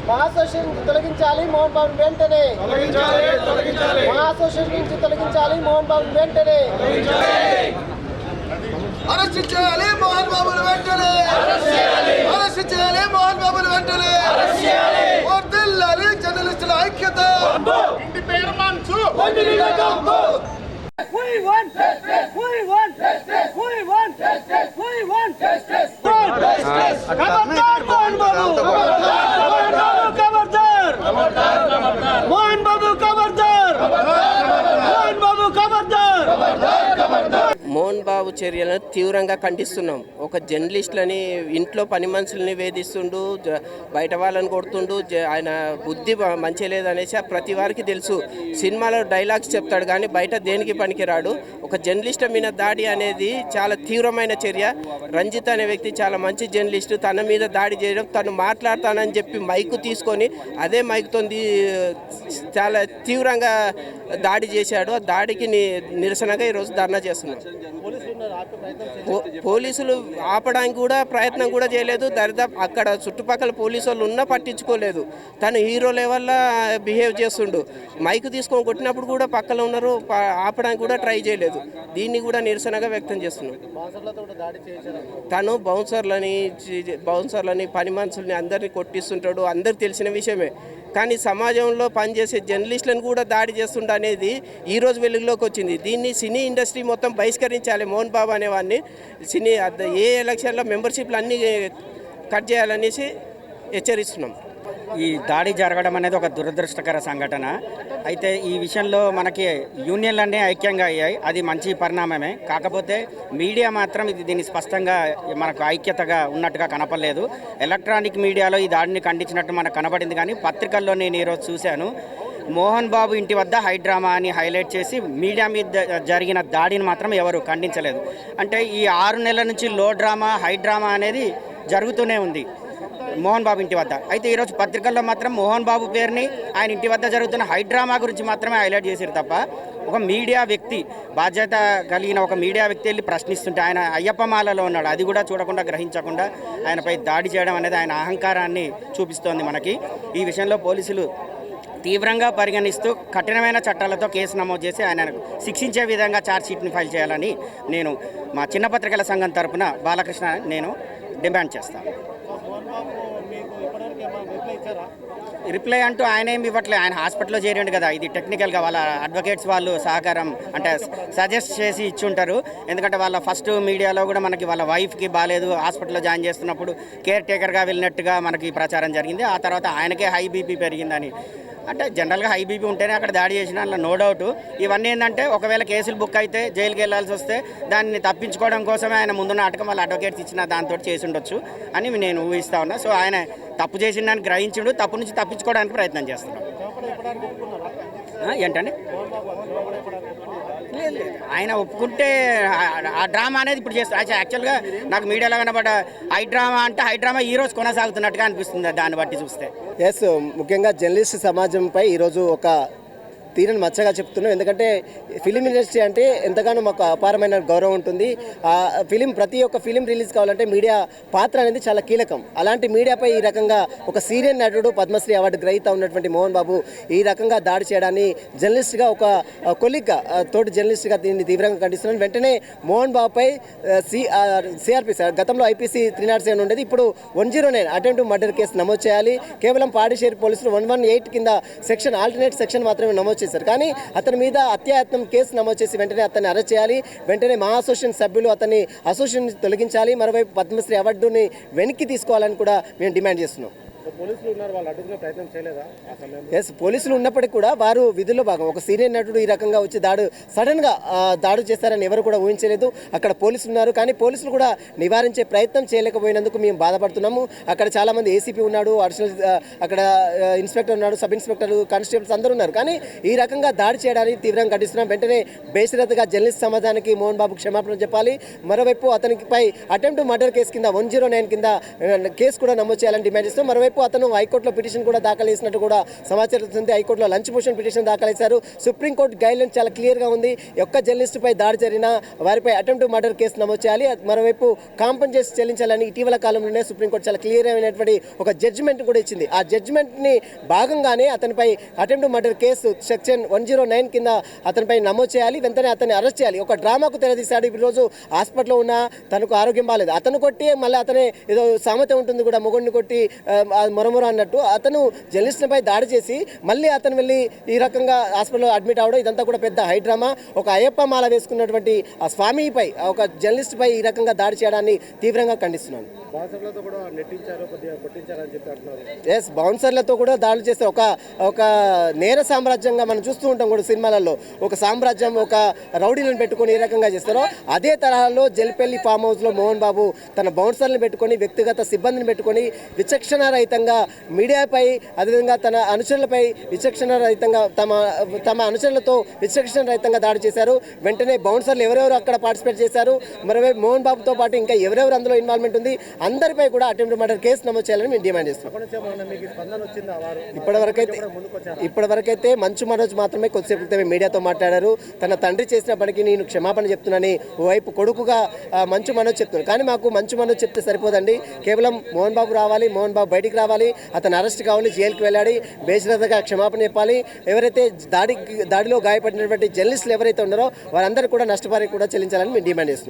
మా అసోసియేషన్ నుంచి తొలగించాలి మోహన్ బాబు వెంటనే. మా అసోసియేషన్ నుంచి తొలగించాలి మోహన్ బాబు వెంటనే. అరెస్ట్ చేయాలి మోహన్ బాబును వెంటనే. అరెస్ట్ చేయాలి మోహన్ బాబును వెంటనే. వర్ధిల్లాలి జర్నలిస్టుల ఐక్యత. We want justice. We want justice. We want justice. We want justice. खबरदार मोहन बाबू. खबरदार मोहन बाबू. खबरदार मोहन बाबू. खबरदार. మోహన్ బాబు చర్యలను తీవ్రంగా ఖండిస్తున్నాం. ఒక జర్నలిస్టులని ఇంట్లో పని మనుషులని వేధిస్తుండు, బయట వాళ్ళని కొడుతుండు. ఆయన బుద్ధి మంచి లేదనేసి ప్రతి వారికి తెలుసు. సినిమాలో డైలాగ్స్ చెప్తాడు కానీ బయట దేనికి పనికిరాడు. ఒక జర్నలిస్ట్ మీద దాడి అనేది చాలా తీవ్రమైన చర్య. రంజిత్ అనే వ్యక్తి చాలా మంచి జర్నలిస్టు. తన మీద దాడి చేయడం, తను మాట్లాడతానని చెప్పి మైకు తీసుకొని అదే మైకుతో చాలా తీవ్రంగా దాడి చేశాడు. ఆ దాడికి నిరసనగా ఈరోజు ధర్నా చేస్తున్నాం. పోలీసులు ఆపడానికి కూడా ప్రయత్నం కూడా చేయలేదు. దరిదాపు అక్కడ చుట్టుపక్కల పోలీసు వాళ్ళు ఉన్నా పట్టించుకోలేదు. తను హీరో లెవెల్లో బిహేవ్ చేస్తుండు. మైకు తీసుకొని కొట్టినప్పుడు కూడా పక్కన ఉన్నారు, ఆపడానికి కూడా ట్రై చేయలేదు. దీన్ని కూడా నిరసనగా వ్యక్తం చేస్తున్నాం. తను బౌన్సర్లని పని మనుషుల్ని అందరినీ కొట్టిస్తుంటాడు, అందరికి తెలిసిన విషయమే. కానీ సమాజంలో పనిచేసే జర్నలిస్టులను కూడా దాడి చేస్తుండ అనేది ఈరోజు వెలుగులోకి వచ్చింది. దీన్ని సినీ ఇండస్ట్రీ మొత్తం బహిష్కరించాలి. మోహన్ బాబు అనేవాడిని సినీ ఏ ఎలక్షన్లో మెంబర్షిప్లు అన్నీ కట్ చేయాలనేసి హెచ్చరిస్తున్నాం. ఈ దాడి జరగడం అనేది ఒక దురదృష్టకర సంఘటన. అయితే ఈ విషయంలో మనకి యూనియన్లన్నీ ఐక్యంగా అయ్యాయి, అది మంచి పరిణామమే. కాకపోతే మీడియా మాత్రం దీన్ని స్పష్టంగా మనకు ఐక్యతగా ఉన్నట్టుగా కనపడలేదు. ఎలక్ట్రానిక్ మీడియాలో ఈ దాడిని ఖండించినట్టు మనకు కనబడింది, కానీ పత్రికల్లో నేను ఈరోజు చూశాను మోహన్ బాబు ఇంటి వద్ద హైడ్రామా అని హైలైట్ చేసి మీడియా మీద జరిగిన దాడిని మాత్రం ఎవరు ఖండించలేదు. అంటే ఈ 6 నెలల నుంచి లో డ్రామా హైడ్రామా అనేది జరుగుతూనే ఉంది మోహన్ బాబు ఇంటి వద్ద. అయితే ఈరోజు పత్రికల్లో మాత్రం మోహన్ బాబు పేరుని, ఆయన ఇంటి వద్ద జరుగుతున్న హైడ్రామా గురించి మాత్రమే హైలైట్ చేశారు తప్ప, ఒక మీడియా వ్యక్తి, బాధ్యత కలిగిన ఒక మీడియా వ్యక్తి వెళ్ళి ప్రశ్నిస్తుంటే ఆయన అయ్యప్ప మాలలో ఉన్నాడు, అది కూడా చూడకుండా గ్రహించకుండా ఆయనపై దాడి చేయడం అనేది ఆయన అహంకారాన్ని చూపిస్తోంది మనకి. ఈ విషయంలో పోలీసులు తీవ్రంగా పరిగణిస్తూ కఠినమైన చట్టాలతో కేసు నమోదు చేసి ఆయనకు శిక్షించే విధంగా ఛార్జ్షీట్ని ఫైల్ చేయాలని నేను మా చిన్న పత్రికల సంఘం తరపున బాలకృష్ణ నేను డిమాండ్ చేస్తాను. రిప్లై అంటూ ఆయన ఏమి ఇవ్వట్లేదు. ఆయన హాస్పిటల్లో చేరండి కదా, ఇది టెక్నికల్గా వాళ్ళ అడ్వకేట్స్ వాళ్ళు సహకారం అంటే సజెస్ట్ చేసి ఇచ్చుంటారు. ఎందుకంటే వాళ్ళ ఫస్ట్ మీడియాలో కూడా మనకి వాళ్ళ వైఫ్కి బాగాలేదు, హాస్పిటల్లో జాయిన్ చేస్తున్నప్పుడు కేర్ టేకర్గా వెళ్ళినట్టుగా మనకి ప్రచారం జరిగింది. ఆ తర్వాత ఆయనకే హై బీపీ పెరిగిందని, అంటే జనరల్గా హై బీపీ ఉంటేనే అక్కడ దాడి చేసిన అందులో నో డౌట్. ఇవన్నీ ఏంటంటే ఒకవేళ కేసులు బుక్ అయితే జైలుకి వెళ్ళాల్సి వస్తే దాన్ని తప్పించుకోవడం కోసమే ఆయన ముందు నాటకం వాళ్ళ అడ్వకేట్స్ ఇచ్చిన దాంతో చేసి ఉండొచ్చు అని నేను ఊహిస్తా ఉన్నా. సో ఆయన తప్పు చేసిన దాన్ని గ్రహించుడు, తప్పు నుంచి తప్పించుకోవడానికి ప్రయత్నం చేస్తున్నాడు. ఏంటండి లేదు, ఆయన ఒప్పుకుంటే ఆ డ్రామా అనేది ఇప్పుడు చేస్తారు. యాక్చువల్గా నాకు మీడియాలో కనబడ్డ హైడ్రామా అంటే హైడ్రామా ఈరోజు కొనసాగుతున్నట్టుగా అనిపిస్తుంది దాన్ని బట్టి చూస్తే. ఎస్, ముఖ్యంగా జర్నలిస్ట్ సమాజంపై ఈరోజు ఒక తీరని మచ్చగా చెప్తున్నాం. ఎందుకంటే ఫిలిం ఇండస్ట్రీ అంటే ఎంతగానో మాకు అపారమైన గౌరవం ఉంటుంది. ప్రతి ఒక్క ఫిలిం రిలీజ్ కావాలంటే మీడియా పాత్ర అనేది చాలా కీలకం. అలాంటి మీడియాపై ఈ రకంగా ఒక సీనియర్ నటుడు, పద్మశ్రీ అవార్డు గ్రహీత ఉన్నటువంటి మోహన్ బాబు ఈ రకంగా దాడి చేయడాన్ని జర్నలిస్ట్గా, ఒక కొలీగ్గా, తోటి జర్నలిస్ట్గా దీన్ని తీవ్రంగా ఖండిస్తున్నాను. వెంటనే మోహన్ బాబుపై సిఆర్పి గతంలో ఐపీసీ 307 ఉండేది, ఇప్పుడు 109 అటెంప్ట్ మర్డర్ కేసు నమోదు చేయాలి. కేవలం పాడిషేరి పోలీసులు 118 కింద సెక్షన్, ఆల్టర్నేట్ సెక్షన్ మాత్రమే నమోదు చేశారు. కానీ అతని మీద అత్యాయత్నం కేసు నమోదు చేసి వెంటనే అతన్ని అరెస్ట్ చేయాలి. వెంటనే మా అసోసియేషన్ సభ్యులు అతన్ని అసోసియేషన్ నుంచి తొలగించాలి. మరోవైపు పద్మశ్రీ అవార్డుని వెనక్కి తీసుకోవాలని కూడా మేము డిమాండ్ చేస్తున్నాం. ఎస్, పోలీసులు ఉన్నప్పటికీ కూడా వారు విధుల్లో భాగం. ఒక సీనియర్ నటుడు ఈ రకంగా వచ్చి సడన్గా దాడి చేస్తారని ఎవరు కూడా ఊహించలేదు. అక్కడ పోలీసులు ఉన్నారు, కానీ పోలీసులు కూడా నివారించే ప్రయత్నం చేయలేకపోయినందుకు మేము బాధపడుతున్నాము. అక్కడ చాలామంది ఏసీపీ ఉన్నాడు, అడిషనల్ అక్కడ ఇన్స్పెక్టర్ ఉన్నాడు, సబ్ ఇన్స్పెక్టర్, కానిస్టేబుల్స్ అందరూ ఉన్నారు. కానీ ఈ రకంగా దాడి చేయడానికి తీవ్రంగా ఖండిస్తున్నాం. వెంటనే బేషరతుగా జర్నలిస్ట్ సమాజానికి మోహన్ బాబు క్షమాపణ చెప్పాలి. మరోవైపు అతనిపై అటెంప్ట్ మర్డర్ కేసు కింద 109 కింద కేసు కూడా నమోదు చేయాలని డిమాండ్ చేస్తాం. మరోవైపు మరోవైపు అతను హైకోర్టులో పిటిషన్ కూడా దాఖలు చేసినట్టు కూడా సమాచారం ఉంది. హైకోర్టులో లంచ్ మోషన్ పిటిషన్ దాఖలు చేశారు. సుప్రీంకోర్టు గైడ్లైన్ చాలా క్లియర్గా ఉంది. ఒక్క జర్నలిస్టుపై దాడి జరిగినా వారిపై అటెంప్ట్ మర్డర్ కేసు నమోదు చేయాలి, మరోవైపు కాంపెన్సేషన్ చెల్లించాలని ఇటీవల కాలంలోనే సుప్రీంకోర్టు చాలా క్లియర్ అయినటువంటి ఒక జడ్జిమెంట్ కూడా ఇచ్చింది. ఆ జడ్జిమెంట్ని భాగంగానే అతనిపై అటెంప్ట్ మర్డర్ కేసు సెక్షన్ 109 కింద అతనిపై నమోదు చేయాలి, వెంటనే అతన్ని అరెస్ట్ చేయాలి. ఒక డ్రామాకు తెరదీశాడు. ఈరోజు హాస్పిటల్లో ఉన్న తనకు ఆరోగ్యం బాగాలేదు, అతను కొట్టి మళ్ళీ అతనే ఏదో సామెత ఉంటుంది కూడా, మొగుడిని కొట్టి మొరమొర అన్నట్టు అతను జర్నలిస్టులపై దాడి చేసి మళ్ళీ అతను వెళ్ళి ఈ రకంగా హాస్పిటల్లో అడ్మిట్ అవడం, ఇదంతా కూడా పెద్ద హైడ్రామా. ఒక అయ్యప్ప మాల వేసుకున్నటువంటి ఆ స్వామిపై, ఒక జర్నలిస్టుపై ఈ రకంగా దాడి చేయడాన్ని తీవ్రంగా ఖండిస్తున్నాను. ఎస్, బౌన్సర్లతో కూడా దాడులు చేస్తే ఒక నేర సామ్రాజ్యంగా మనం చూస్తూ ఉంటాం కూడా సినిమాలలో. ఒక సామ్రాజ్యం, ఒక రౌడీలను పెట్టుకొని ఏ రకంగా చేస్తారో అదే తరహాలో జల్పల్లి ఫామ్ హౌస్లో మోహన్ బాబు తన బౌన్సర్లను పెట్టుకొని, వ్యక్తిగత సిబ్బందిని పెట్టుకొని విచక్షణారహితంగా మీడియాపై, అదేవిధంగా తన అనుచరులపై విచక్షణారహితంగా తమ అనుచరులతో విచక్షణారహితంగా దాడి చేశారు. వెంటనే బౌన్సర్లు ఎవరెవరు అక్కడ పార్టిసిపేట్ చేశారు, మరోవైపు మోహన్ బాబుతో పాటు ఇంకా ఎవరెవరు అందులో ఇన్వాల్వ్మెంట్ ఉంది, అందరిపై కూడా అటెంప్ట్ మర్డర్ కేసు నమోదు చేయాలని మేము డిమాండ్ చేస్తున్నాం. ఇప్పటివరకైతే మంచు మనోజ్ మాత్రమే కొద్దిసేపు క్రితమే మీడియాతో మాట్లాడారు. తన తండ్రి చేసిన పనికి నేను క్షమాపణ చెప్తున్నానని ఓవైపు కొడుకుగా మంచు మనోజ్ చెప్తున్నాను. కానీ మాకు మంచు మనోజ్ చెప్తే సరిపోదండి, కేవలం మోహన్ బాబు రావాలి, మోహన్ బాబు బయటికి రావాలి, అతను అరెస్ట్ కావాలి, జైలుకి వెళ్ళాలి, బేషరతుగా క్షమాపణ చెప్పాలి. ఎవరైతే దాడిలో గాయపడినటువంటి జర్నలిస్టులు ఎవరైతే ఉన్నారో వారందరూ కూడా నష్టపరిహారం కూడా చెల్లించాలని మేము డిమాండ్ చేస్తున్నాం.